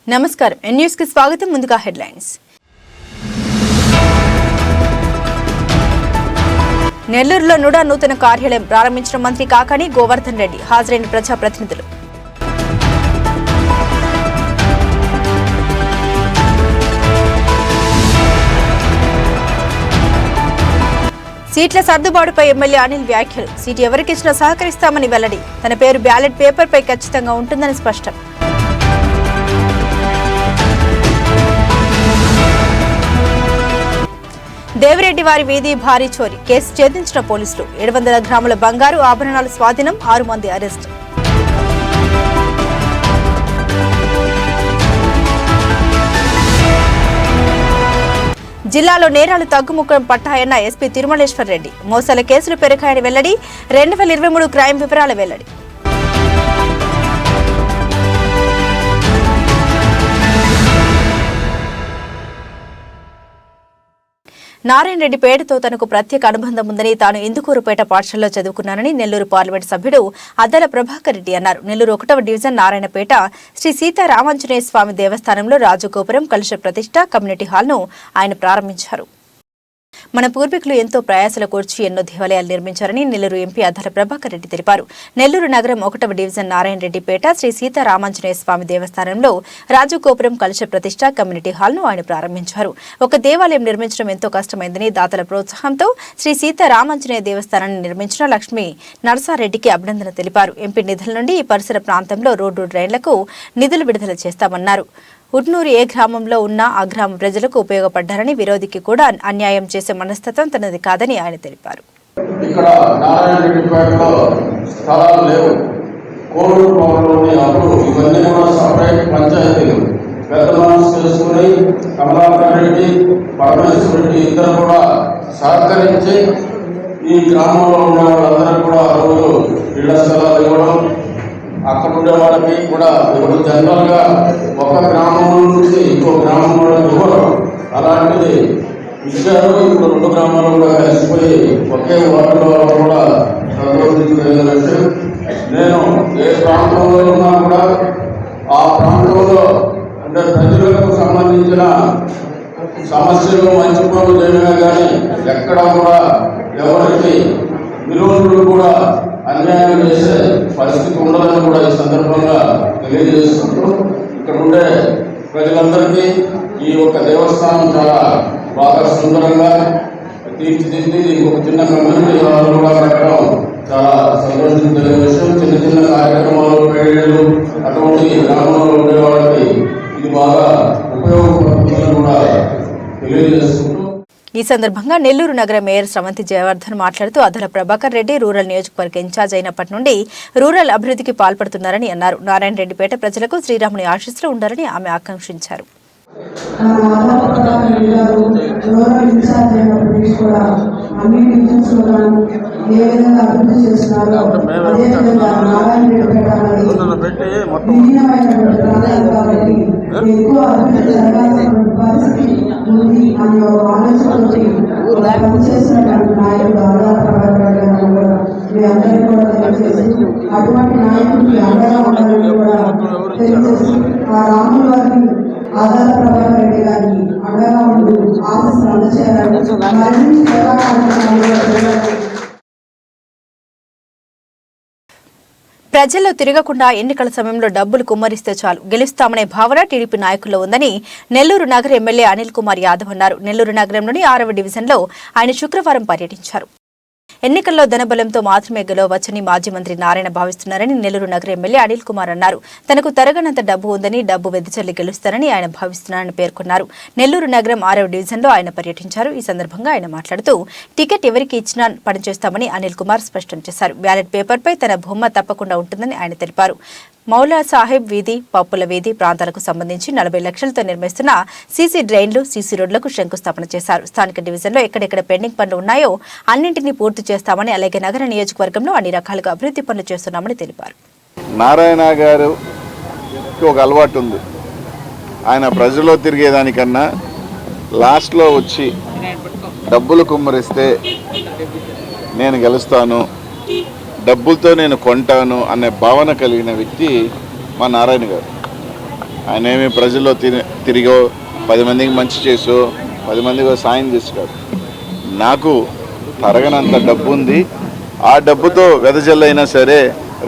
నమస్కారం న్యూస్ కి స్వాగతం ముందుగా హెడ్లైన్స్ నెల్లూరులో నుడా నూతన కార్యాలయం ప్రారంభించిన మంత్రి కాకాని గోవర్ధన్ రెడ్డి హాజరైన ప్రజాప్రతినిధులు సీట్ల సర్దుబాటుపై ఎమ్మెల్యే అనిల్ వ్యాఖ్యలు సీటు ఎవరికిచ్చినా సహకరిస్తామని వెల్లడి తన పేరు బ్యాలెట్ పేపర్పై ఖచ్చితంగా ఉంటుందని స్పష్టం దేవిరెడ్డి వారి వీధి భారీ చోరీ కేసు ఛేదించిన పోలీసులు 700 గ్రాముల బంగారు ఆభరణాలు స్వాధీనం 6 మంది అరెస్టు జిల్లాలో నేరాలు తగ్గుముఖం పట్టాయన్న ఎస్పీ తిరుమలేశ్వర్ రెడ్డి మోసాల కేసులు పెరిగాయని వెల్లడి 2023 క్రైమ్ వివరాల వెల్లడి నారాయణ రెడ్డి పేటతో తనకు ప్రత్యేక అనుబంధం ఉందని తాను ఇందుకూరుపేట పాఠశాలలో చదువుకున్నానని నెల్లూరు పార్లమెంట్ సభ్యుడు అద్దల ప్రభాకర్ రెడ్డి అన్నారు. నెల్లూరు 1వ డివిజన్ నారాయణపేట శ్రీ సీతారామాంజనేయ స్వామి దేవస్థానంలో రాజగోపురం కలశ ప్రతిష్ఠ కమ్యూనిటీ హాల్ను ఆయన ప్రారంభించారు. మన పూర్వీకులు ఎంతో ప్రయాసల కూర్చి ఎన్నో దేవాలయాలు నిర్మించారని నెల్లూరు ఎంపీ అద్దల ప్రభాకర్ రెడ్డి తెలిపారు. నెల్లూరు నగరం 1వ డివిజన్ నారాయణ రెడ్డిపేట శ్రీ సీతారామాంజనేయ స్వామి దేవస్థానంలో రాజగోపురం కలశ ప్రతిష్ఠ కమ్యూనిటీ హాల్ను ఆయన ప్రారంభించారు. ఒక దేవాలయం నిర్మించడం ఎంతో కష్టమైందని దాతల ప్రోత్సాహంతో శ్రీ సీతారామాంజనేయ దేవస్థానాన్ని నిర్మించిన లక్ష్మీ నరసారెడ్డికి అభినందన తెలిపారు. ఎంపీ నిధుల నుండి ఈ పరిసర ప్రాంతంలో రోడ్డు డ్రైన్లకు నిధులు విడుదల చేస్తామన్నారు. ఉట్నూరు ఏ గ్రామంలో ఉన్నా ఆ గ్రామ ప్రజలకు ఉపయోగపడ్డారని విరోధికి కూడా అన్యాయం చేసే మనస్తత్వం తనది కాదని ఆయన తెలిపారు. ఇక్కడ నారాయణ రెడ్డిపేటలో స్థలాలు లేవు. కోడూరు పౌరులోని అప్పుడు ఇవన్నీ కూడా సపరేట్ పంచాయతీలు పెద్ద మనసు చేసుకుని కమలాకర్ రెడ్డి పరమేశ్వర రెడ్డి ఇద్దరు కూడా సహకరించి ఈ గ్రామంలో ఉన్న వాళ్ళందరూ కూడా ఆ రోజు ఇళ్ల స్థలాలు ఇవ్వడం అక్కడ ఉండే వాళ్ళకి కూడా ఇప్పుడు జనరల్గా ఒక గ్రామం నుంచి ఇంకో గ్రామం కూడా ఇవ్వరు. అలాంటిది ఇచ్చారు. ఇప్పుడు 2 గ్రామాలు కూడా కలిసిపోయి ఒకే వార్డులో కూడా సంతోషించే విషయం. నేను ఏ ప్రాంతంలో ఉన్నా కూడా ఆ ప్రాంతంలో అంటే ప్రజలకు సంబంధించిన సమస్యలు మంచి పనులు జరిగినా కానీ ఎక్కడ కూడా ఎవరికి విరోధులు కూడా అన్యాయం చేసే పరిస్థితి ఉండదని కూడా ఈ సందర్భంగా తెలియజేసుకుంటూ ఇక్కడ ఉండే ప్రజలందరికీ ఈ యొక్క దేవస్థానం చాలా బాగా సుందరంగా తీర్చిదిద్ది ఇంకొక చిన్న కమ్యూనిటీ హాల్ కూడా కట్టడం చాలా సంతోషించే విషయం. చిన్న చిన్న కార్యక్రమాలు పేడలు అటువంటి గ్రామంలో ఉండే వాళ్ళకి ఇది బాగా ఉపయోగపడుతుందని కూడా తెలియజేసుకుంటూ ఈ సందర్భంగా నెల్లూరు నగర మేయర్ శ్రవంతి జయవర్ధన్ మాట్లాడుతూ అద్దల ప్రభాకర్ రెడ్డి రూరల్ నియోజకవర్గ ఇన్ఛార్జ్ అయినప్పటి నుండి రూరల్ అభివృద్ధికి పాల్పడుతున్నారని అన్నారు. నారాయణ రెడ్డిపేట ప్రజలకు శ్రీరాముని ఆశీస్సులు ఉండాలని ఆమె ఆకాంక్షించారు. అటువంటి నాయకుడికి అండగా ఉండాలని కూడా తెలియజేసి ఆ రాముల వారిని ఆధార ప్రభాకర్ రెడ్డి గారిని అండగా ఉంటూ ఆశీస్సులు అందజేయాలని ప్రజల్లో తిరగకుండా ఎన్నికల సమయంలో డబ్బులు కుమ్మరిస్తే చాలు గెలుస్తామనే భావన టీడీపీ నాయకుల్లో ఉందని నెల్లూరు నగర ఎమ్మెల్యే అనిల్ కుమార్ యాదవ్ అన్నారు. నెల్లూరు నగరంలోని 6వ డివిజన్లో ఆయన శుక్రవారం పర్యటించారు. ఎన్నికల్లో ధనబలంతో మాత్రమే గెలవవచ్చని మాజీ మంత్రి నారాయణ భావిస్తున్నారని నెల్లూరు నగర ఎమ్మెల్యే అనిల్ కుమార్ అన్నారు. తనకు తరగనంత డబ్బు ఉందని డబ్బు వెదజల్లి గెలుస్తారని ఆయన భావిస్తున్నారని పేర్కొన్నారు. నెల్లూరు నగరం 6వ డివిజన్లో ఆయన పర్యటించారు. ఈ సందర్భంగా ఆయన మాట్లాడుతూ టికెట్ ఎవరికి ఇచ్చినా పనిచేస్తామని అనిల్ కుమార్ స్పష్టం చేశారు. బ్యాలెట్ పేపర్పై తన బొమ్మ తప్పకుండా ఉంటుందని ఆయన తెలిపారు. మౌలా సాహెబ్ వీధి పప్పుల వీధి ప్రాంతాలకు సంబంధించి 40 లక్షలతో నిర్మిస్తున్న సీసీ డ్రైన్లు సీసీ రోడ్లకు శంకుస్థాపన చేశారు. స్థానిక డివిజన్లో ఎక్కడెక్కడ పెండింగ్ పనులు ఉన్నాయో అన్నింటినీ పూర్తి చేస్తామని అలాగే నగర నియోజకవర్గంలో అన్ని రకాలుగా అభివృద్ధి పనులు చేస్తున్నామని తెలిపారు. నారాయణ గారికి ఒక అలవాటు ఉంది. ఆయన ప్రజల్లో తిరిగేదానికన్నా లాస్ట్లో వచ్చి డబ్బులు కుమ్మరిస్తే నేను గెలుస్తాను, డబ్బులతో నేను కొంటాను అనే భావన కలిగిన వ్యక్తి మా నారాయణ గారు. ఆయన ఏమి ప్రజల్లో తిరిగో 10 మందికి మంచి చేసో 10 మందికి సాయం చేసుకోడు. నాకు తరగనంత డబ్బు ఉంది. ఆ డబ్బుతో వెదజల్లైనా సరే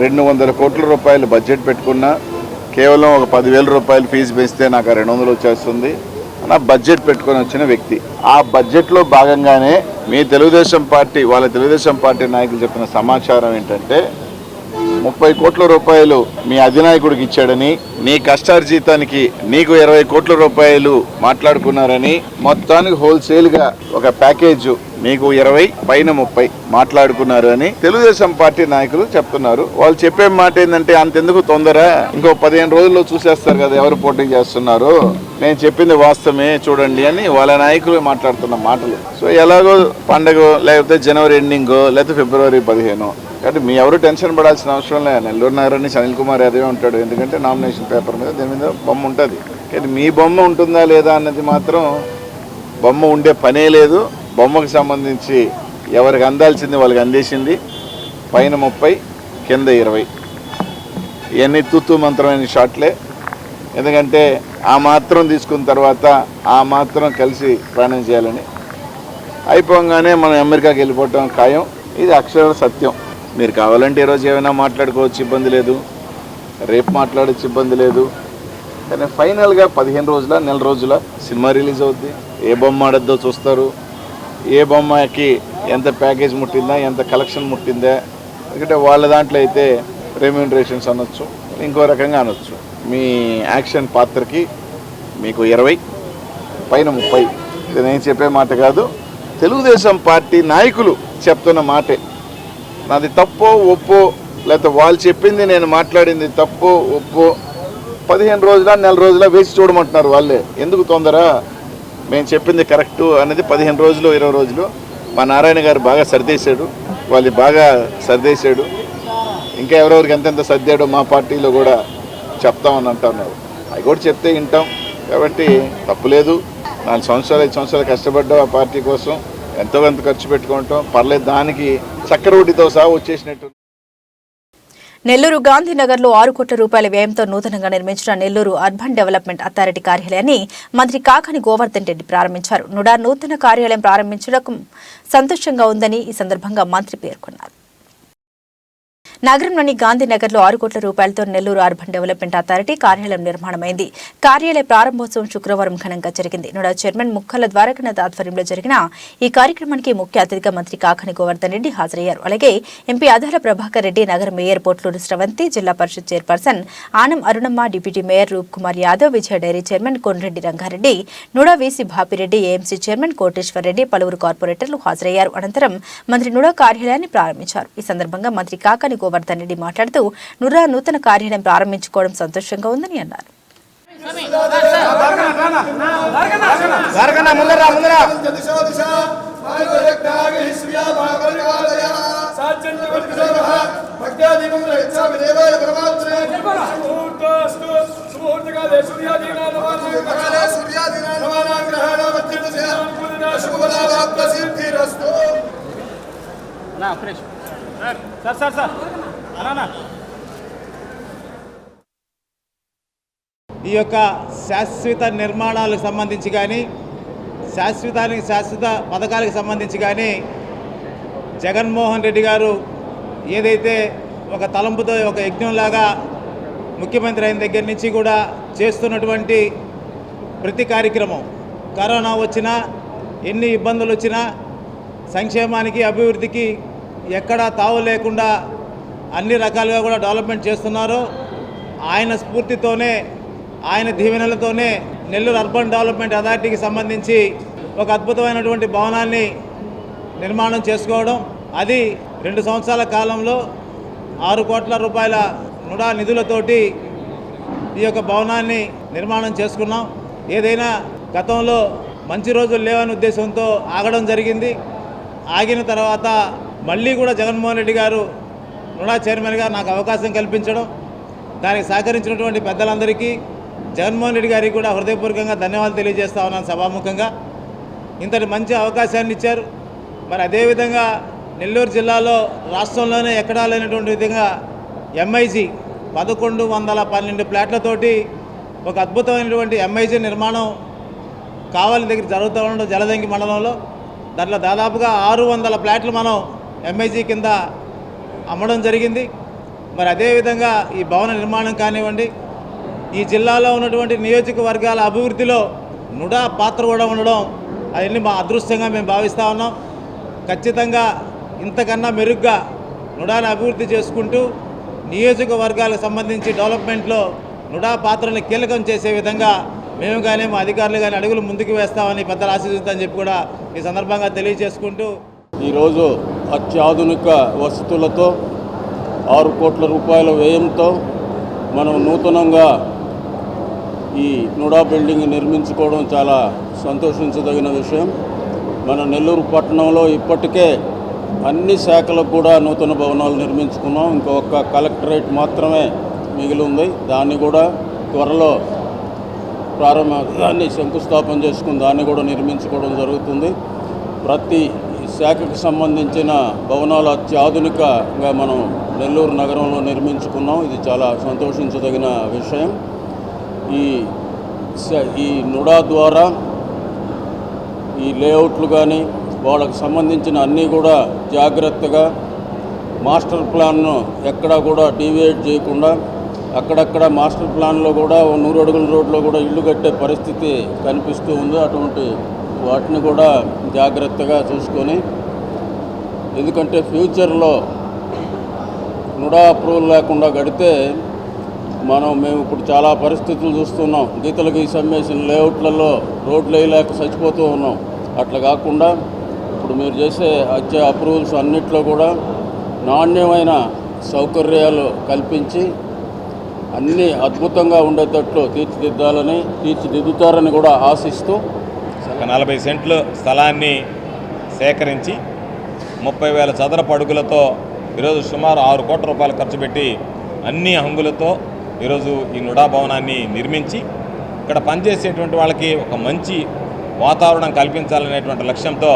200 కోట్ల రూపాయలు బడ్జెట్ పెట్టుకున్నా కేవలం ఒక 10,000 రూపాయలు ఫీజు వేస్తే నాకు 200 వచ్చేస్తుంది. నా బడ్జెట్ పెట్టుకొని వచ్చిన వ్యక్తి. ఆ బడ్జెట్లో భాగంగానే మీ తెలుగుదేశం పార్టీ నాయకులు చెప్పిన సమాచారం ఏంటంటే 30 కోట్ల రూపాయలు మీ అధినాయకుడికి ఇచ్చాడని, నీ కష్టార్జితానికి నీకు 20 కోట్ల రూపాయలు మాట్లాడుకున్నారని, మొత్తానికి హోల్సేల్గా ఒక ప్యాకేజ్ మీకు 20 పైన 30 మాట్లాడుకున్నారు అని తెలుగుదేశం పార్టీ నాయకులు చెప్తున్నారు. వాళ్ళు చెప్పే మాట ఏంటంటే అంతెందుకు తొందర, ఇంకో 15 రోజుల్లో చూసేస్తారు కదా ఎవరు పోటీ చేస్తున్నారు, నేను చెప్పింది వాస్తవమే చూడండి అని వాళ్ళ నాయకులు మాట్లాడుతున్న మాటలు. సో ఎలాగో పండగ లేకపోతే జనవరి ఎండింగో లేకపోతే ఫిబ్రవరి 15 కాబట్టి మీ ఎవరు టెన్షన్ పడాల్సిన అవసరం లేదు. నెల్లూరు నగరం నుంచి అనిల్ కుమార్ యాదవ్ ఉంటాడు, ఎందుకంటే నామినేషన్ పేపర్ మీద దీని మీద బొమ్మ ఉంటుంది. కానీ మీ బొమ్మ ఉంటుందా లేదా అన్నది మాత్రం బొమ్మ ఉండే పనే లేదు. బొమ్మకు సంబంధించి ఎవరికి అందాల్సింది వాళ్ళకి అందేసింది. పైన 30 కింద 20 ఇవన్నీ తూతూ మంత్రమైన షాట్లే. ఎందుకంటే ఆ మాత్రం తీసుకున్న తర్వాత ఆ మాత్రం కలిసి ప్రయాణం చేయాలని అయిపోగానే మనం అమెరికాకి వెళ్ళిపోవటం ఖాయం. ఇది అక్షర సత్యం. మీరు కావాలంటే ఈరోజు ఏమైనా మాట్లాడుకోవచ్చు, ఇబ్బంది లేదు. రేపు మాట్లాడచ్చు, ఇబ్బంది లేదు. కానీ ఫైనల్గా 15 రోజుల నెల రోజుల సినిమా రిలీజ్ అవుద్ది. ఏ బొమ్మ ఆడద్దో చూస్తారు. ఏ బొమ్మకి ఎంత ప్యాకేజ్ ముట్టిందా, ఎంత కలెక్షన్ ముట్టిందా. ఎందుకంటే వాళ్ళ దాంట్లో అయితే రెమ్యూనరేషన్స్ అనొచ్చు, ఇంకో రకంగా అనొచ్చు. మీ యాక్షన్ పాత్రకి మీకు 20 పైన 30. ఇది నేను చెప్పే మాట కాదు, తెలుగుదేశం పార్టీ నాయకులు చెప్తున్న మాటే. నాది తప్పో ఒప్పో లేకపోతే వాళ్ళు చెప్పింది నేను మాట్లాడింది తప్పో ఒప్పో 15 రోజుల నెల రోజుల వేసి చూడమంటున్నారు వాళ్ళే. ఎందుకు తొందర, మేము చెప్పింది కరెక్టు అనేది 15 రోజులు 20 రోజులు. మా నారాయణ గారు బాగా సర్దేశాడు, వాళ్ళు బాగా సర్దేశాడు. ఇంకా ఎవరెవరికి ఎంతెంత సర్దాడో మా పార్టీలో కూడా చెప్తామని అంటున్నారు. అవి కూడా చెప్తే వింటాం. కాబట్టి తప్పులేదు. 4 సంవత్సరాలు 5 సంవత్సరాలు కష్టపడ్డాం ఆ పార్టీ కోసం, ఎంతో కొంత ఖర్చు పెట్టుకుంటాం, పర్లేదు. దానికి చక్రవడ్డీతో సహా వచ్చేసినట్టు. నెల్లూరు గాంధీనగర్లో 6 కోట్ల రూపాయల వ్యయంతో నూతనంగా నిర్మించిన నెల్లూరు అర్బన్ డెవలప్మెంట్ అథారిటీ కార్యాలయాన్ని మంత్రి కాకాని గోవర్ధన్ రెడ్డి ప్రారంభించారు. నుడా నూతన కార్యాలయం ప్రారంభించడం సంతోషంగా ఉందని ఈ సందర్భంగా మంత్రి పేర్కొన్నారు. నగరంలోని గాంధీనగర్లో 6 కోట్ల రూపాయలతో నెల్లూరు అర్బన్ డెవలప్మెంట్ అథారిటీ కార్యాలయం నిర్మాణమైంది. కార్యాలయ ప్రారంభోత్సవం శుక్రవారం ఘనంగా జరిగింది. నుడా చైర్మన్ ముక్కల ద్వారకనాథ్ ఆధ్వర్యంలో జరిగిన ఈ కార్యక్రమానికి ముఖ్య అతిథిగా మంత్రి కాకాని గోవర్ధన్ రెడ్డి హాజరయ్యారు. అలాగే ఎంపీ అదాల ప్రభాకర్ రెడ్డి, నగర mayor Potluru Sravanthi, Zilla Parishad chairperson Anam Arunamma, deputy mayor Roop Kumar Yadav, Vijaya dairy chairman Konreddy Rangareddy, NUDA VC Bhapireddy, AMC chairman Koteswar Reddy, పలువురు కార్పొరేటర్లు హాజరయ్యారు. అనంతరం మంత్రి నుడా కార్యాలయాన్ని ప్రారంభించారు. ఈ సందర్భంగా మంత్రి కాకాని గోవర్ధన్ రెడ్డి మాట్లాడుతూ నుడా నూతన కార్యాలయం ప్రారంభించుకోవడం సంతోషంగా ఉందని అన్నారు. ఈ యొక్క శాశ్వత నిర్మాణాలకు సంబంధించి కానీ శాశ్వత పథకాలకు సంబంధించి కానీ జగన్మోహన్ రెడ్డి గారు ఏదైతే ఒక తలంపుతో ఒక యజ్ఞంలాగా ముఖ్యమంత్రి అయిన దగ్గర నుంచి కూడా చేస్తున్నటువంటి ప్రతి కార్యక్రమం, కరోనా వచ్చినా ఎన్ని ఇబ్బందులు వచ్చినా సంక్షేమానికి అభివృద్ధికి ఎక్కడా తావు లేకుండా అన్ని రకాలుగా కూడా డెవలప్మెంట్ చేస్తున్నారు. ఆయన స్ఫూర్తితోనే, ఆయన దీవెనలతోనే నెల్లూరు అర్బన్ డెవలప్మెంట్ అథారిటీకి సంబంధించి ఒక అద్భుతమైనటువంటి భవనాన్ని నిర్మాణం చేసుకోవడం, అది 2 సంవత్సరాల కాలంలో 6 కోట్ల రూపాయల నుడా నిధులతోటి ఈ యొక్క భవనాన్ని నిర్మాణం చేసుకున్నాం. ఏదైనా గతంలో మంచి రోజులు లేవనే ఉద్దేశంతో ఆగడం జరిగింది. ఆగిన తర్వాత మళ్ళీ కూడా జగన్మోహన్ రెడ్డి గారు నుడా చైర్మన్గా నాకు అవకాశం కల్పించడం, దానికి సహకరించినటువంటి పెద్దలందరికీ, జగన్మోహన్ రెడ్డి గారికి కూడా హృదయపూర్వకంగా ధన్యవాదాలు తెలియజేస్తా ఉన్నాను సభాముఖంగా. ఇంతటి మంచి అవకాశాన్ని ఇచ్చారు. మరి అదేవిధంగా నెల్లూరు జిల్లాలో రాష్ట్రంలోనే ఎక్కడా లేనటువంటి విధంగా ఎంఐజీ 1112 ఫ్లాట్లతోటి ఒక అద్భుతమైనటువంటి ఎంఐజీ నిర్మాణం కావలి దగ్గర జరుగుతూ ఉండడం జలదంకి మండలంలో దాంట్లో దాదాపుగా 600 ప్లాట్లు మనం ఎంఐజీ కింద అమ్మడం జరిగింది. మరి అదేవిధంగా ఈ భవన నిర్మాణం కానివ్వండి, ఈ జిల్లాలో ఉన్నటువంటి నియోజకవర్గాల అభివృద్ధిలో నుడా పాత్ర కూడా ఉండడం అవన్నీ మా అదృష్టంగా మేము భావిస్తూ ఉన్నాం. ఖచ్చితంగా ఇంతకన్నా మెరుగ్గా నుడాని అభివృద్ధి చేసుకుంటూ నియోజకవర్గాలకు సంబంధించి డెవలప్మెంట్లో నుడా పాత్రని కీలకం చేసే విధంగా మేము కానీ మా అధికారులు కానీ అడుగులు ముందుకు వేస్తామని పెద్దలు ఆశీర్వదిస్తామని చెప్పి కూడా ఈ సందర్భంగా తెలియజేసుకుంటూ ఈరోజు అత్యాధునిక వసతులతో 6 కోట్ల రూపాయల వ్యయంతో మనం నూతనంగా ఈ నుడా బిల్డింగ్ నిర్మించుకోవడం చాలా సంతోషించదగిన విషయం. మన నెల్లూరు పట్టణంలో ఇప్పటికే అన్ని శాఖలకు కూడా నూతన భవనాలు నిర్మించుకున్నాం. ఇంకొక కలెక్టరేట్ మాత్రమే మిగిలి ఉంది. దాన్ని కూడా త్వరలో దాన్ని శంకుస్థాపన చేసుకుని దాన్ని కూడా నిర్మించుకోవడం జరుగుతుంది. ప్రతి శాఖకు సంబంధించిన భవనాలు అత్యాధునికంగా మనం నెల్లూరు నగరంలో నిర్మించుకున్నాం. ఇది చాలా సంతోషించదగిన విషయం. ఈ నుడా ద్వారా ఈ లేఅవుట్లు కానీ వాళ్ళకు సంబంధించిన అన్నీ కూడా జాగ్రత్తగా మాస్టర్ ప్లాన్ను ఎక్కడా కూడా డీవియేట్ చేయకుండా అక్కడక్కడ మాస్టర్ ప్లాన్లో కూడా 100 అడుగుల రోడ్లో కూడా ఇల్లు కట్టే పరిస్థితి కనిపిస్తూ ఉంది. అటువంటి వాటిని కూడా జాగ్రత్తగా చూసుకొని, ఎందుకంటే ఫ్యూచర్లో నుడా అప్రూవల్ లేకుండా కడితే మేము ఇప్పుడు చాలా పరిస్థితులు చూస్తున్నాం. గీతలకు సమ్మేసిన లేఅవుట్లలో రోడ్లు వేయలేక చచ్చిపోతూ ఉన్నాం. అట్లా కాకుండా ఇప్పుడు మీరు చేసే అప్రూవల్స్ అన్నిట్లో కూడా నాణ్యమైన సౌకర్యాలు కల్పించి అన్నీ అద్భుతంగా ఉండేటట్లు తీర్చిదిద్దుతారని కూడా ఆశిస్తూ 40 సెంట్లు స్థలాన్ని సేకరించి 30,000 చదరపు అడుగులతో ఈరోజు సుమారు 6 కోట్ల రూపాయలు ఖర్చు పెట్టి అన్ని హంగులతో ఈరోజు ఈ నుడా భవనాన్ని నిర్మించి ఇక్కడ పనిచేసేటువంటి వాళ్ళకి ఒక మంచి వాతావరణం కల్పించాలనేటువంటి లక్ష్యంతో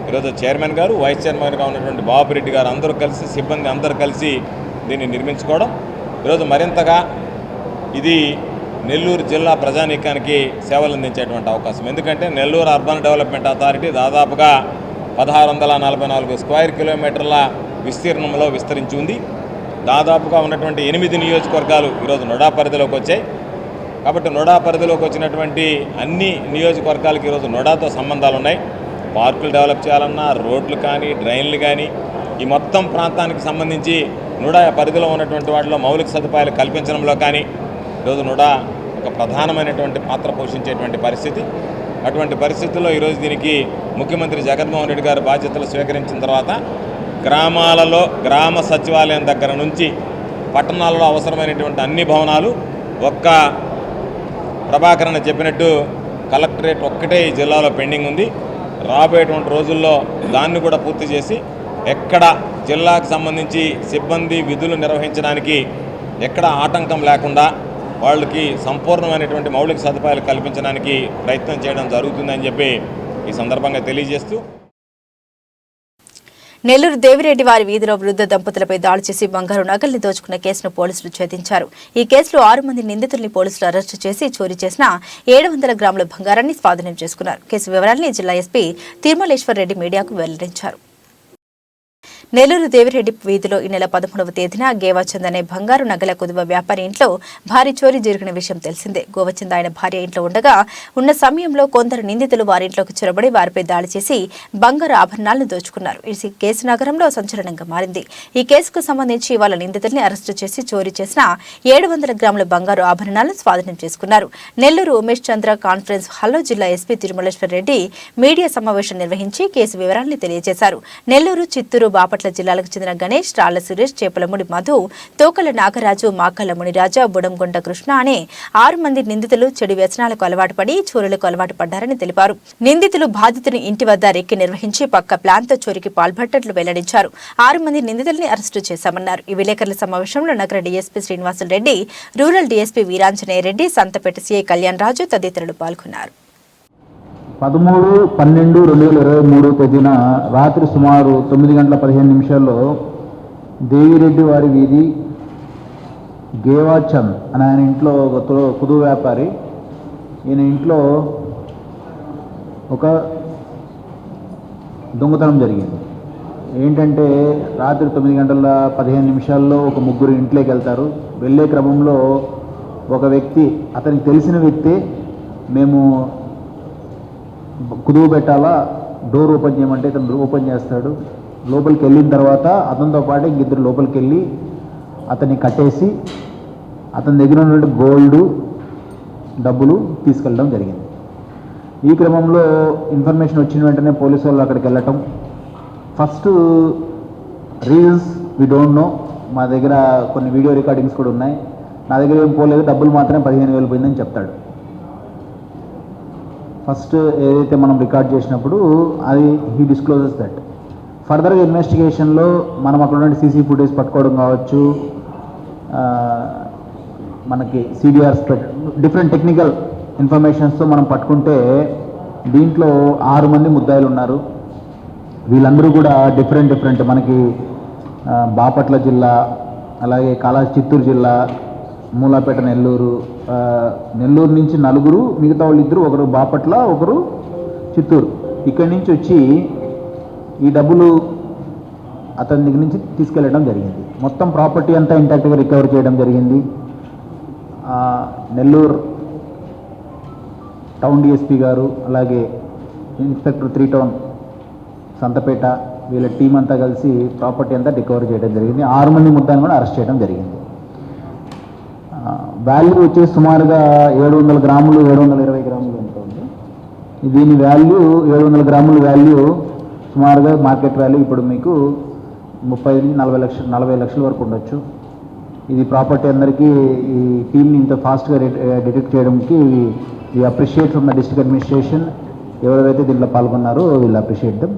ఈరోజు చైర్మన్ గారు, వైస్ చైర్మన్గా ఉన్నటువంటి బాబురెడ్డి గారు అందరూ కలిసి, సిబ్బంది అందరూ కలిసి దీన్ని నిర్మించుకోవడం ఈరోజు మరింతగా ఇది నెల్లూరు జిల్లా ప్రజానీకానికి సేవలు అందించేటువంటి అవకాశం. ఎందుకంటే నెల్లూరు అర్బన్ డెవలప్మెంట్ అథారిటీ దాదాపుగా 1644 స్క్వేర్ కిలోమీటర్ల విస్తీర్ణంలో విస్తరించి ఉంది. దాదాపుగా ఉన్నటువంటి 8 నియోజకవర్గాలు ఈరోజు నుడా పరిధిలోకి వచ్చాయి. కాబట్టి నుడా పరిధిలోకి వచ్చినటువంటి అన్ని నియోజకవర్గాలకు ఈరోజు నుడాతో సంబంధాలు ఉన్నాయి. పార్కులు డెవలప్ చేయాలన్నా, రోడ్లు కానీ, డ్రైన్లు కానీ, ఈ మొత్తం ప్రాంతానికి సంబంధించి నుడా పరిధిలో ఉన్నటువంటి వాటిలో మౌలిక సదుపాయాలు కల్పించడంలో కానీ ఈరోజు నుడా ఒక ప్రధానమైనటువంటి పాత్ర పోషించేటువంటి పరిస్థితి. అటువంటి పరిస్థితుల్లో ఈరోజు దీనికి ముఖ్యమంత్రి జగన్మోహన్ రెడ్డి గారు బాధ్యతలు స్వీకరించిన తర్వాత గ్రామాలలో గ్రామ సచివాలయం దగ్గర నుంచి పట్టణాలలో అవసరమైనటువంటి అన్ని భవనాలు ఒక్క ప్రభాకరణ చెప్పినట్టు కలెక్టరేట్ ఒక్కటే ఈ జిల్లాలో పెండింగ్ ఉంది. రాబోయేటువంటి రోజుల్లో దాన్ని కూడా పూర్తి చేసి ఎక్కడ జిల్లాకు సంబంధించి సిబ్బంది విధులు నిర్వహించడానికి ఎక్కడ ఆటంకం లేకుండా వాళ్ళకి సంపూర్ణమైనటువంటి మౌలిక సదుపాయాలు కల్పించడానికి ప్రయత్నం చేయడం జరుగుతుందని చెప్పి ఈ సందర్భంగా తెలియజేస్తూ, నెల్లూరు దేవిరెడ్డి వారి వీధిలో వృద్ధ దంపతులపై దాడి చేసి బంగారు నగల్ని దోచుకున్న కేసును పోలీసులు ఛేదించారు. ఈ కేసులో 6 మంది నిందితుల్ని పోలీసులు అరెస్టు చేసి చోరీ చేసిన 700 గ్రాముల బంగారాన్ని స్వాధీనం చేసుకున్నారు. కేసు వివరాలను జిల్లా ఎస్పీ తిరుమలేశ్వర్ రెడ్డి మీడియాకు వెల్లడించారు. నెల్లూరు దేవిరెడ్డి వీధిలో ఈ నెల 13వ తేదీన గేవాచంద్ అనే బంగారు నగల కుదువ వ్యాపారి ఇంట్లో భారీ చోరీ జరిగిన విషయం తెలిసిందే. గోవచంద్ ఆయన భార్య ఇంట్లో ఉండగా ఉన్న సమయంలో కొందరు నిందితులు వారింట్లోకి చొరబడి వారిపై దాడి చేసి బంగారు ఆభరణాలను దోచుకున్నారు. ఈ కేసు నగరంలో సంచలనంగా మారింది. ఈ కేసుకు సంబంధించి వాళ్ళ నిందితుల్ని అరెస్టు చేసి చోరీ చేసిన 700 గ్రాముల బంగారు ఆభరణాలను స్వాధీనం చేసుకున్నారు. నెల్లూరు ఉమేష్ చంద్ర కాన్ఫరెన్స్ హాల్లో జిల్లా ఎస్పీ తిరుమలేశ్వర్ రెడ్డి మీడియా సమావేశం నిర్వహించి కేసు వివరాలను తెలియజేశారు. నెల్లూరు, చిత్తూరు, బాపట్ల జిల్లాలకు చెందిన గణేష్, రాళ్ల సురేష్, చేపలముడి మధు, తోకల నాగరాజు, మాకల మునిరాజా, బుడంగొండ కృష్ణ అనే 6 మంది నిందితులు చెడు వ్యసనాలకు అలవాటు పడి చోరీలకు అలవాటు పడ్డారని తెలిపారు. నిందితులు బాధితుని ఇంటి వద్ద రెక్కి నిర్వహించి పక్క ప్లాన్తో చోరీకి పాల్పడ్డట్లు వెల్లడించారు. 6 మంది నిందితుల్ని అరెస్టు చేశామన్నారు. ఈ విలేకరుల సమావేశంలో నగర DSP Srinivasulu Reddy, rural DSP Veeranjaneya Reddy, Santhapeta CI Kalyan Raju తదితరులు పాల్గొన్నారు. 13/12/2023 తేదీన రాత్రి సుమారు 9:15 దేవిరెడ్డి వారి వీధి గేవాచంద్ అని ఆయన ఇంట్లో ఒక కుదు వ్యాపారి. ఈయన ఇంట్లో ఒక దొంగతనం జరిగింది. ఏంటంటే రాత్రి 9:15 ఒక ముగ్గురు ఇంట్లోకి వెళ్తారు. వెళ్ళే క్రమంలో ఒక వ్యక్తి, అతనికి తెలిసిన వ్యక్తి, మేము కుదువు పెట్టాలా, డోర్ ఓపెన్ చేయమంటే ఇతను ఓపెన్ చేస్తాడు. లోపలికి వెళ్ళిన తర్వాత అతనితో పాటు ఇంకిద్దరు లోపలికి వెళ్ళి అతన్ని కట్టేసి అతని దగ్గర ఉన్నటువంటి గోల్డ్, డబ్బులు తీసుకెళ్ళడం జరిగింది. ఈ క్రమంలో ఇన్ఫర్మేషన్ వచ్చిన వెంటనే పోలీసు వాళ్ళు అక్కడికి వెళ్ళటం. First reasons we don't know. మా దగ్గర కొన్ని వీడియో రికార్డింగ్స్ కూడా ఉన్నాయి. నా దగ్గర ఏం పోలేదు, డబ్బులు మాత్రమే 15,000 పోయిందని చెప్తాడు. ఫస్ట్ ఏదైతే మనం రికార్డ్ చేసినప్పుడు అది హీ డిస్క్లోజెస్ దట్. ఫర్దర్గా ఇన్వెస్టిగేషన్లో మనం అక్కడ ఉన్న సీసీ ఫుటేజ్ పట్టుకోవడం కావచ్చు, మనకి సిడిఆర్స్ డిఫరెంట్ టెక్నికల్ ఇన్ఫర్మేషన్స్తో మనం పట్టుకుంటే దీంట్లో 6 మంది ముద్దాయిలు ఉన్నారు. వీళ్ళందరూ కూడా డిఫరెంట్ మనకి బాపట్ల జిల్లా, అలాగే చిత్తూరు జిల్లా, మూలాపేట, నెల్లూరు నుంచి 4, మిగతా వాళ్ళు 2, ఒకరు బాపట్ల, ఒకరు చిత్తూరు. ఇక్కడి నుంచి వచ్చి ఈ డబ్బులు అతని దగ్గర నుంచి తీసుకెళ్ళడం జరిగింది. మొత్తం ప్రాపర్టీ అంతా ఇంటాక్ట్గా రికవర్ చేయడం జరిగింది. నెల్లూరు టౌన్ డిఎస్పీ గారు, అలాగే ఇన్స్పెక్టర్ 3 టౌన్ సంతపేట, వీళ్ళ టీం అంతా కలిసి ప్రాపర్టీ అంతా రికవర్ చేయడం జరిగింది. 6 మంది ముద్దాయిని కూడా అరెస్ట్ చేయడం జరిగింది. వాల్యూ వచ్చేసి సుమారుగా 700 గ్రాములు, 720 గ్రాములు ఎంత ఉంది. దీని వాల్యూ 700 గ్రాముల వాల్యూ సుమారుగా మార్కెట్ వాల్యూ ఇప్పుడు మీకు 30 నుంచి 40 లక్షల వరకు ఉండొచ్చు. ఇది ప్రాపర్టీ అందరికీ ఈ టీంని ఇంత ఫాస్ట్గా డిటెక్ట్ చేయడానికి we appreciate from the district administration. ఎవరైతే దీంట్లో పాల్గొన్నారో వీళ్ళు అప్రిషియేట్ దమ్.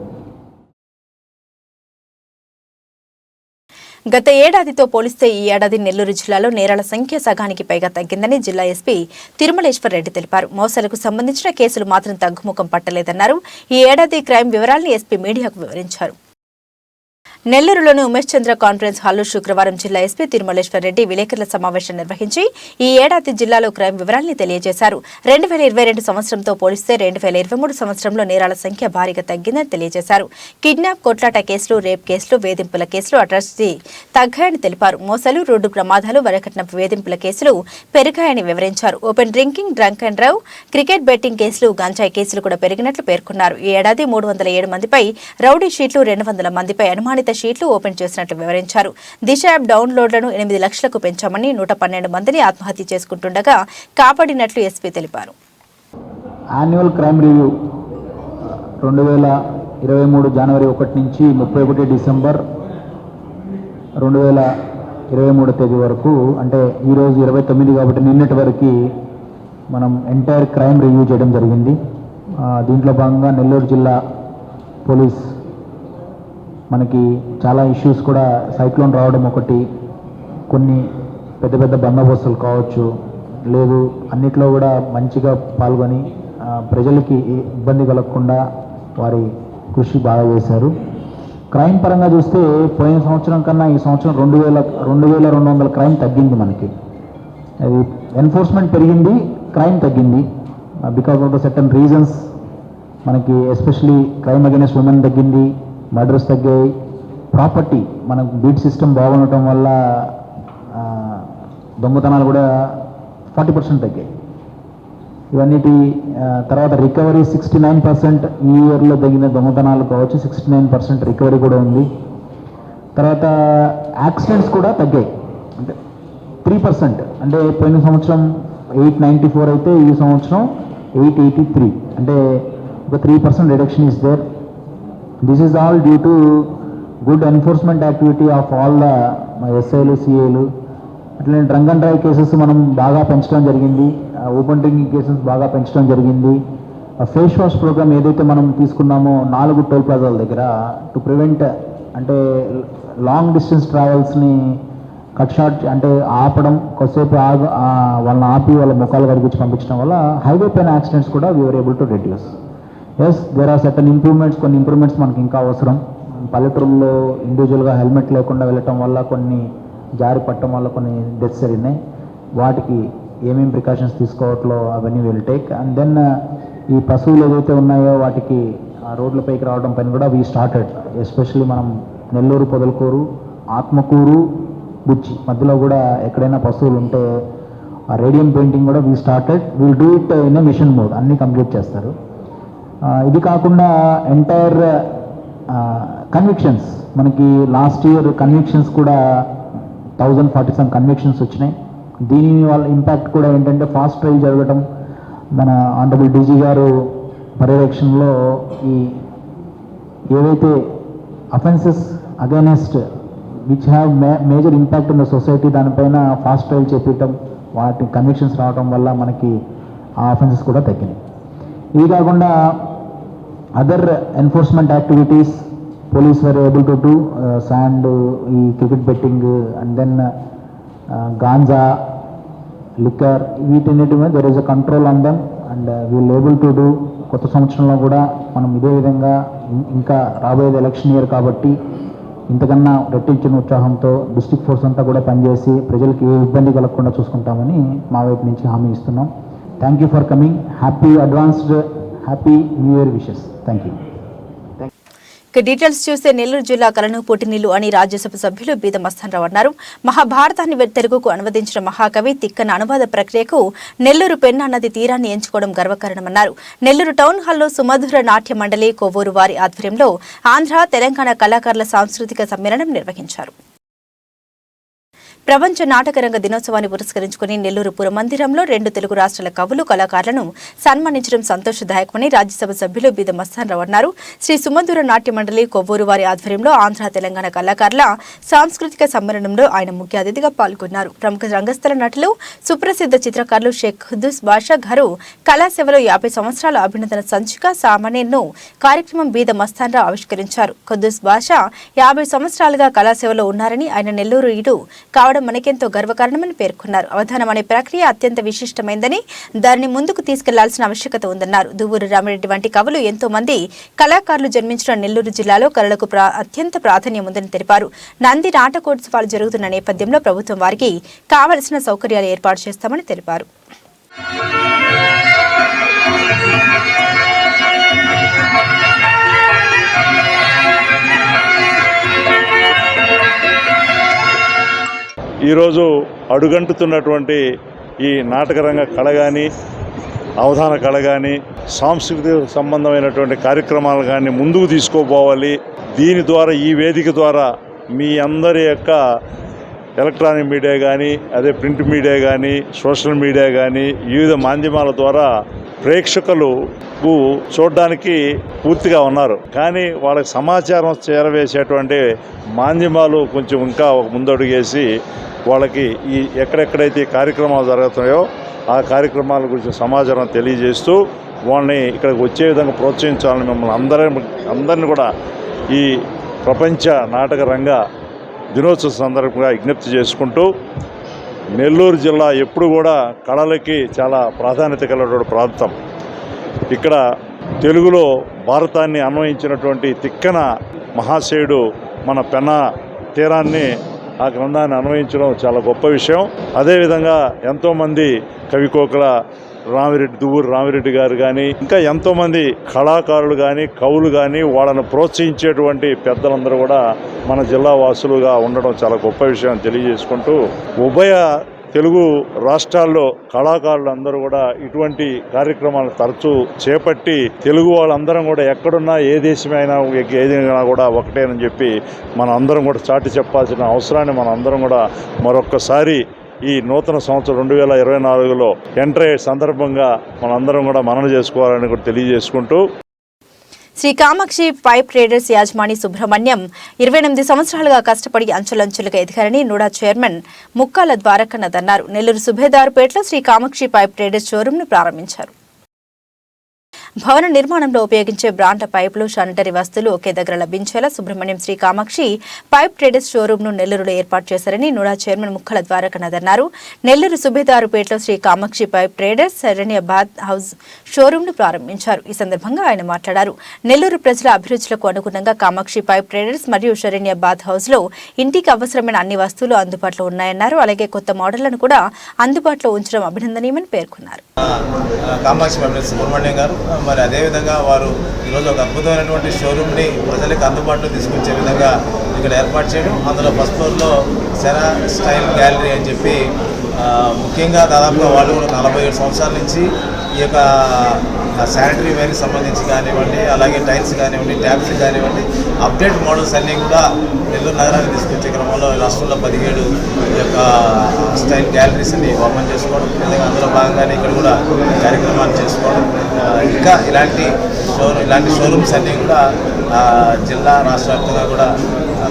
గత ఏడాదితో పోలిస్తే ఈ ఏడాది నెల్లూరు జిల్లాలో నేరాల సంఖ్య సగానికి పైగా తగ్గిందని జిల్లా ఎస్పీ తిరుమలేశ్వర్ రెడ్డి తెలిపారు. మోసాలకు సంబంధించిన కేసులు మాత్రం తగ్గుముఖం పట్టలేదన్నారు. ఈ ఏడాది క్రైమ్ వివరాలను ఎస్పీ మీడియాకు వివరించారు. నెల్లూరులోని ఉమేష్ చంద్ర కాన్ఫరెన్స్ హాల్లో శుక్రవారం జిల్లా ఎస్పీ తిరుమలేశ్వర్ రెడ్డి విలేకరుల సమావేశం నిర్వహించి ఈ ఏడాది జిల్లాలో క్రైమ్ వివరాల్ని తెలియజేశారు. 2022 సంవత్సరంతో పోలిస్తే 2023 సంవత్సరంలో నేరాల సంఖ్య భారీగా తగ్గిందని తెలియజేశారు. కిడ్నాప్, కొట్లాట కేసులు, రేప్ కేసులు, వేధింపుల కేసులు అట్రాసిటీ తగ్గాయని తెలిపారు. మోసాలు, రోడ్డు ప్రమాదాలు, వరకట్నపు వేధింపుల కేసులు పెరిగాయని వివరించారు. Open drinking, drunk and drive, cricket betting కేసులు, గంజాయి కేసులు కూడా పెరిగినట్లు పేర్కొన్నారు. ఈ ఏడాది 307 మందిపై రౌడీ షీట్లు, 200 మందిపై అనుమానిత షీట్లు ఓపెన్ చేసినట్లు వివరించారు. దిశ యాప్ డౌన్లోడ్లను 8 లక్షలకు పెంచామని 112 మందిని ఆత్మహత్య చేసుకుంటుండగా కాపాడినట్లు ఎస్పీ తెలిపారు. యాన్యువల్ క్రైమ్ రివ్యూ 2023 జనవరి 1 నుంచి 31 డిసెంబర్ 2023 తేదీ వరకు, అంటే ఈరోజు 29 కాబట్టి నిన్నటి వరకు మనం ఎంటైర్ క్రైమ్ రివ్యూ చేయడం జరిగింది. దీంట్లో భాగంగా నెల్లూరు జిల్లా పోలీస్ మనకి చాలా ఇష్యూస్ కూడా, సైక్లోన్ రావడం ఒకటి, కొన్ని పెద్ద బందోబస్తులు కావచ్చు, లేదు అన్నిట్లో కూడా మంచిగా పాల్గొని ప్రజలకి ఇబ్బంది కలగకుండా వారి కృషి బాగా చేశారు. క్రైమ్ పరంగా చూస్తే పోయిన సంవత్సరం కన్నా ఈ సంవత్సరం 2200 క్రైమ్ తగ్గింది. మనకి అది ఎన్ఫోర్స్మెంట్ పెరిగింది, క్రైమ్ తగ్గింది. Because of the certain reasons మనకి ఎస్పెషలీ క్రైమ్ అగైనెస్ట్ ఉమెన్ తగ్గింది, మర్డర్స్ తగ్గాయి. ప్రాపర్టీ మనకు బీట్ సిస్టమ్ బాగుండటం వల్ల దొంగతనాలు కూడా 40% తగ్గాయి. ఇవన్నిటి తర్వాత రికవరీ 69%, ఈ ఇయర్లో తగిన దొంగతనాలు కావచ్చు 69% రికవరీ కూడా ఉంది. తర్వాత యాక్సిడెంట్స్ కూడా తగ్గాయి, అంటే 3%. అంటే పోయిన సంవత్సరం 894 అయితే ఈ సంవత్సరం 883, అంటే ఒక 3% reduction is there. This is all due to good enforcement activity of all the ఎస్ఐలు, సిఐలు. అట్లనే డ్రంక్ అండ్ డ్రైవ్ కేసెస్ మనం బాగా పెంచడం జరిగింది, ఓపెన్ డ్రింకింగ్ కేసెస్ బాగా పెంచడం జరిగింది. ఫేస్ వాష్ ప్రోగ్రామ్ ఏదైతే మనం తీసుకున్నామో 4 టోల్ ప్లాజాల దగ్గర టు ప్రివెంట్, అంటే లాంగ్ డిస్టెన్స్ ట్రావెల్స్ని కట్ షార్ట్, అంటే ఆపడం, కొద్దిసేపు వాళ్ళని ఆపి వాళ్ళ ముఖాలు కడిగించి పంపించడం వల్ల హైవే పైన యాక్సిడెంట్స్ కూడా we were able to reduce. Yes, there are certain improvements. కొన్ని ఇంప్రూవ్మెంట్స్ మనకి ఇంకా అవసరం. పల్లెటూరులో ఇండివిజువల్గా హెల్మెట్ లేకుండా వెళ్ళటం వల్ల కొన్ని జారి పట్టడం వల్ల కొన్ని డెత్స్ జరిగినాయి. వాటికి ఏమేమి ప్రికాషన్స్ తీసుకోవట్లో అవన్నీ విల్ టేక్. అండ్ దెన్ ఈ పశువులు ఏదైతే ఉన్నాయో వాటికి ఆ రోడ్లపైకి రావడం పైన కూడా వీ స్టార్టెడ్. ఎస్పెషల్లీ మనం నెల్లూరు, పొదలకూరు, ఆత్మకూరు, బుచ్చి మధ్యలో కూడా ఎక్కడైనా పశువులు ఉంటే ఆ రేడియం పెయింటింగ్ కూడా we started. Will do it in a mission mode, అన్నీ కంప్లీట్ చేస్తారు. ఇది కాకుండా ఎంటైర్ కన్విక్షన్స్, మనకి లాస్ట్ ఇయర్ కన్విక్షన్స్ కూడా 1047 కన్విక్షన్స్ వచ్చినాయి. దీని వాళ్ళ ఇంపాక్ట్ కూడా ఏంటంటే ఫాస్ట్ ట్రయల్ జరగడం, మన ఆనరబుల్ డీజీ గారు పర్యవేక్షణలో ఈ ఏవైతే offences against which have major impact in the society దానిపైన ఫాస్ట్ ట్రయల్ చేపించడం, వాటి కన్విక్షన్స్ రావడం వల్ల మనకి ఆ అఫెన్సెస్ కూడా తగ్గినాయి. ఇది కాకుండా other enforcement activities police were able to do sand, ఈ cricket betting and then ganja, liquor, వీటన్నిటి మీద there is a control on them and we'll able to do. కొత్త సంవత్సరంలో కూడా మనం ఇదే విధంగా ఇంకా రాబోయేది ఎలక్షన్ ఇయర్ కాబట్టి ఇంతకన్నా రెట్టించిన ఉత్సాహంతో డిస్ట్రిక్ట్ ఫోర్స్ అంతా కూడా పనిచేసి ప్రజలకు ఏ ఇబ్బంది కలగకుండా చూసుకుంటామని మా వైపు నుంచి హామీ ఇస్తున్నాం. Thank you for coming. Happy advanced happy new year wishes. Thank you. ఇక డీటెయిల్స్ చూస్తే నెల్లూరు జిల్లా కలను పుట్టినిల్లు అని రాజ్యసభ సభ్యులు బీద మస్తాన్రావు అన్నారు. మహాభారతాన్ని తెలుగుకు అనువదించిన మహాకవి తిక్కన అనువాద ప్రక్రియకు నెల్లూరు పెన్నా నది తీరాన్ని ఎంచుకోవడం గర్వకారణమన్నారు. నెల్లూరు టౌన్ హాల్లో సుమధుర నాట్య మండలి కొవ్వూరు వారి ఆధ్వర్యంలో ఆంధ్ర, తెలంగాణ కళాకారుల సాంస్కృతిక సమ్మేళనం నిర్వహించారు. ప్రపంచ నాటకరంగ దినోత్సవాన్ని పురస్కరించుకుని నెల్లూరు పురమందిరంలో 2 తెలుగు రాష్ట్రాల కవులు, కళాకారులను సన్మానించడం సంతోషదాయకమని రాజ్యసభ సభ్యులు బీద మస్తాన్రావు అన్నారు. శ్రీ సుమధుర నాట్య మండలి కొవ్వూరు వారి ఆధ్వర్యంలో ఆంధ్ర, తెలంగాణ కళాకారుల సాంస్కృతిక సమ్మేళనంలో ఆయన ముఖ్య అతిథిగా పాల్గొన్నారు. ప్రముఖ రంగస్థల నటులు, సుప్రసిద్ధ చిత్రకారులు షేక్ ఖుద్దూస్ బాషా గారు కళాసేవలో 50 సంవత్సరాల అభినందన సంచిక సామాన్యను కార్యక్రమం బీద మస్తాన్రావు ఆవిష్కరించారు. ఖుద్దూస్ బాషా 50 సంవత్సరాలుగా కళాసేవలో ఉన్నారని, ఆయన నెల్లూరు ఇడు కావడం మనకెంతో గర్వకారణమని పేర్కొన్నారు. అవధానం అనే ప్రక్రియ అత్యంత విశిష్టమైందని, దానిని ముందుకు తీసుకెళ్లాల్సిన ఆవశ్యకత ఉందన్నారు. దువ్వూరు రామిరెడ్డి వంటి కవులు, ఎంతో మంది కళాకారులు జన్మించిన నెల్లూరు జిల్లాలో కళలకు అత్యంత ప్రాధాన్యం ఉందని తెలిపారు. నంది నాటకోత్సవాలు జరుగుతున్న నేపథ్యంలో ప్రభుత్వం వారికి కావలసిన సౌకర్యాలు ఏర్పాటు చేస్తామని తెలిపారు. ఈరోజు అడుగంటుతున్నటువంటి ఈ నాటకరంగ కళ కానీ, అవధాన కళ కానీ, సాంస్కృతిక సంబంధమైనటువంటి కార్యక్రమాలు కానీ ముందుకు తీసుకోపోవాలి. దీని ద్వారా, ఈ వేదిక ద్వారా మీ అందరి యొక్క ఎలక్ట్రానిక్ మీడియా కానీ, అదే ప్రింట్ మీడియా కానీ, సోషల్ మీడియా కానీ, వివిధ మాధ్యమాల ద్వారా ప్రేక్షకులకు చూడడానికి పూర్తిగా ఉన్నారు. కానీ వాళ్ళకి సమాచారం చేరవేసేటువంటి మాధ్యమాలు కొంచెం ఇంకా ఒక ముందడుగేసి వాళ్ళకి ఈ ఎక్కడెక్కడైతే కార్యక్రమాలు జరుగుతున్నాయో ఆ కార్యక్రమాల గురించి సమాచారం తెలియజేస్తూ వాళ్ళని ఇక్కడికి వచ్చే విధంగా ప్రోత్సహించాలని మిమ్మల్ని అందరినీ కూడా ఈ ప్రపంచ నాటక రంగ దినోత్సవ సందర్భంగా విజ్ఞప్తి చేసుకుంటూ, నెల్లూరు జిల్లా ఎప్పుడు కూడా కళలకి చాలా ప్రాధాన్యత కలిగినటువంటి ప్రాంతం. ఇక్కడ తెలుగులో భారతాన్ని అన్వయించినటువంటి తిక్కన మహాశయుడు మన పెన్నా తీరాన్ని, ఆ గ్రంథాన్ని అన్వయించడం చాలా గొప్ప విషయం. అదేవిధంగా ఎంతోమంది కవికోకల దువ్వూరు రామిరెడ్డి గారు కానీ, ఇంకా ఎంతోమంది కళాకారులు కానీ, కవులు కానీ, వాళ్ళను ప్రోత్సహించేటువంటి పెద్దలందరూ కూడా మన జిల్లా వాసులుగా ఉండడం చాలా గొప్ప విషయం తెలియజేసుకుంటూ, ఉభయ తెలుగు రాష్ట్రాల్లో కళాకారులందరూ కూడా ఇటువంటి కార్యక్రమాలు తరచూ చేపట్టి తెలుగు వాళ్ళందరం కూడా ఎక్కడున్నా, ఏ దేశమైనా, ఏదైనా కూడా ఒకటేనని చెప్పి మన అందరం కూడా చాటి చెప్పాల్సిన అవసరాన్ని మన అందరం కూడా మరొక్కసారి ఈ నూతన సంవత్సరం 2024లో ఎంటర్ అయ్యే సందర్భంగా మనందరం కూడా మననం చేసుకోవాలని కూడా తెలియజేసుకుంటూ, శ్రీ కామాక్షి పైప్ ట్రేడర్స్ యాజమాని సుబ్రహ్మణ్యం 28 సంవత్సరాలుగా కష్టపడి అంచులంచులుగా ఎదిగారని నూడా చైర్మన్ ముక్కాల ద్వారకనాథ్ అన్నారు. నెల్లూరు సుబేదారుపేటలో శ్రీ కామాక్షి పైప్ ట్రేడర్స్ షోరూంను ప్రారంభించారు. భవన నిర్మాణంలో ఉపయోగించే బ్రాండ్ల పైపులు, శానిటరీ వస్తువులు ఒకే దగ్గర లభించేలా Subrahmanyam Sri Kamakshi pipe traders showroom ను నెల్లూరులో ఏర్పాటు చేశారని నుడా చైర్మన్ ముక్కల ద్వారకనాథ్ అన్నారు. నెల్లూరు సుబేదారుపేటలో Sri Kamakshi pipe traders Saranyabad house showroom ను ప్రారంభించారు. ఈ సందర్భంగా ఆయన మాట్లాడారు. నెల్లూరు ప్రజల అభిరుచులకు అనుగుణంగా కామాక్షి పైప్ ట్రేడర్స్ మరియు శరణ్యబాద్ హౌస్ లో ఇంటికి అవసరమైన అన్ని వస్తువులు అందుబాటులో ఉన్నాయన్నారు. అలాగే కొత్త మోడళ్లను కూడా అందుబాటులో ఉంచడం అభినందనీయమని పేర్కొన్నారు. కామాక్షి పైప్స్ సుబ్రహ్మణ్యం గారు మరి అదేవిధంగా వారు ఈరోజు ఒక అద్భుతమైనటువంటి షోరూమ్ని ప్రజలకు అందుబాటులో తీసుకొచ్చే విధంగా ఇక్కడ ఏర్పాటు చేయడం, అందులో ఫస్ట్ ఫ్లోర్లో సెరా స్టైల్ గ్యాలరీ అని చెప్పి ముఖ్యంగా దాదాపుగా వాళ్ళు 47 సంవత్సరాల నుంచి ఈ యొక్క శానిటరీ వేర్కి సంబంధించి కానివ్వండి, అలాగే టైల్స్ కానివ్వండి, ట్యాప్స్ కానివ్వండి, అప్డేట్ మోడల్స్ అన్నీ కూడా నెల్లూరు నగరానికి తీసుకొచ్చే క్రమంలో రాష్ట్రంలో 17 ఈ యొక్క స్టైల్ గ్యాలరీస్ అన్ని ఓపెన్ చేసుకోవడం, విధంగా అందులో భాగంగానే ఇక్కడ కూడా కార్యక్రమాలు చేసుకోవడం, ఇంకా ఇలాంటి షోరూమ్స్ అన్నీ కూడా జిల్లా రాష్ట్ర వ్యాప్తంగా కూడా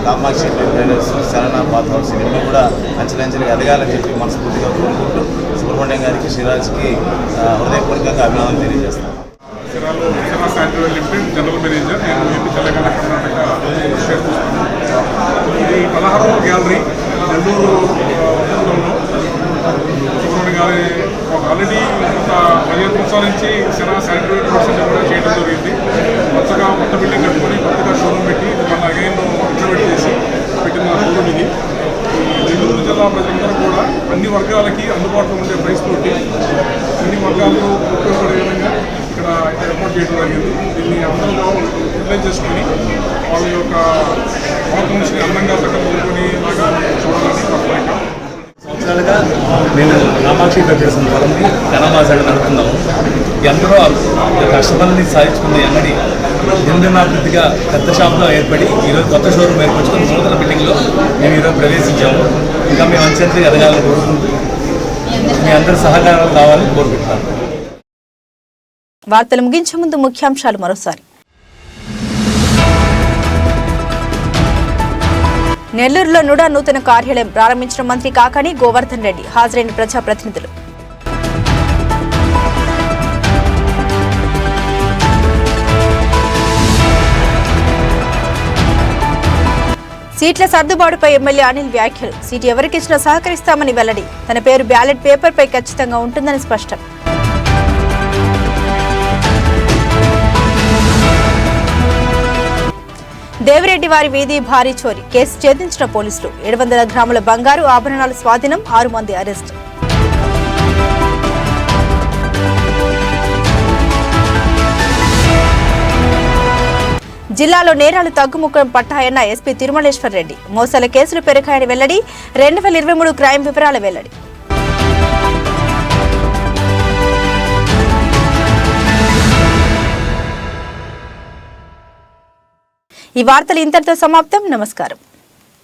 కామాక్షి ట్రేడర్స్, శరణాబాద్ హౌస్ ఇవన్నీ కూడా అంచెలంచెలుగా ఎదగాలని చెప్పి మనస్ఫూర్తిగా కోరుకుంటూ సుబ్రహ్మణ్యం గారికి, శ్రీరాజ్కి హృదయపూర్వకంగా అభినందనలు తెలియజేస్తాను. జనరల్ మేనేజర్, నేను ఏపీ తెలంగాణ కర్ణాటక ఇది 16వ గ్యాలరీ నెల్లూరు సుబ్రహ్మణ్యం గారి ఆల్రెడీ ఒక 15 సంవత్సరాల నుంచి శానిటరీ ప్రొడక్షన్ కూడా చేయడం జరిగింది. కొత్తగా కొత్త బిల్డింగ్ కట్టుకొని కొత్తగా షోరూమ్ పెట్టి మన అగైన్ ఇంప్లిమెంట్ చేసి పెట్టిన షోరూమ్ ఇది. నెల్లూరు జిల్లా ప్రజలందరూ కూడా అన్ని వర్గాలకి అందుబాటులో ఉండే ప్రైస్ తోటి అన్ని వర్గాలకు ఉపయోగపడే విధంగా ఇక్కడ ఏర్పాటు చేయడం జరిగింది. దీన్ని అందరూ యూటిలైజ్ చేసుకొని వాళ్ళ యొక్క ఆర్గనైజేషన్ అందంగా చక్కబడుకొని లాగా చూడాలని సంవత్సరాలుగా మేము కామాక్షి ట్రేడర్స్ పదంని ఘనమాసాడు నడుపుతున్నాము. ఎందరో కష్టపడిని సాధించుకున్న అంగడి దినదినాభివృద్ధిగా పెద్ద షాప్లో ఏర్పడి ఈరోజు కొత్త షోరూమ్ ఏర్పరచుకుని నూతన బిల్డింగ్లో మేము ఈరోజు ప్రవేశించాము. ఇంకా మేము అంచెంతగా ఎదగాలని కోరుకుంటూ మీ అందరి సహకారాలు కావాలని కోరుకుంటున్నాను. వార్తలు ముగించే ముందు ముఖ్యాంశాలు మరోసారి. నెల్లూరులో నుడా నూతన కార్యాలయం ప్రారంభించిన మంత్రి కాకాని గోవర్ధన్ రెడ్డి, హాజరైన ప్రజాప్రతినిధులు. సీట్ల సర్దుబాటుపై ఎమ్మెల్యే అనిల్ వ్యాఖ్యలు. సీటు ఎవరికిచ్చినా సహకరిస్తామని వెల్లడి. తన పేరు బ్యాలెట్ పేపర్పై ఖచ్చితంగా ఉంటుందని స్పష్టం. దేవిరెడ్డి వారి వీధి భారీ చోరీ కేసు ఛేదించిన పోలీసులు. 700 గ్రాముల బంగారు ఆభరణాల స్వాధీనం, 6 మంది అరెస్టు. జిల్లాలో నేరాలు తగ్గుముఖం పట్టాయన్న ఎస్పీ తిరుమలేశ్వర్ రెడ్డి. మోసాల కేసులు పెరిగాయని వెల్లడి. 2023 క్రైమ్ వివరాల వెల్లడి. ఈ వార్తలు ఇంతటితో సమాప్తం. నమస్కారం.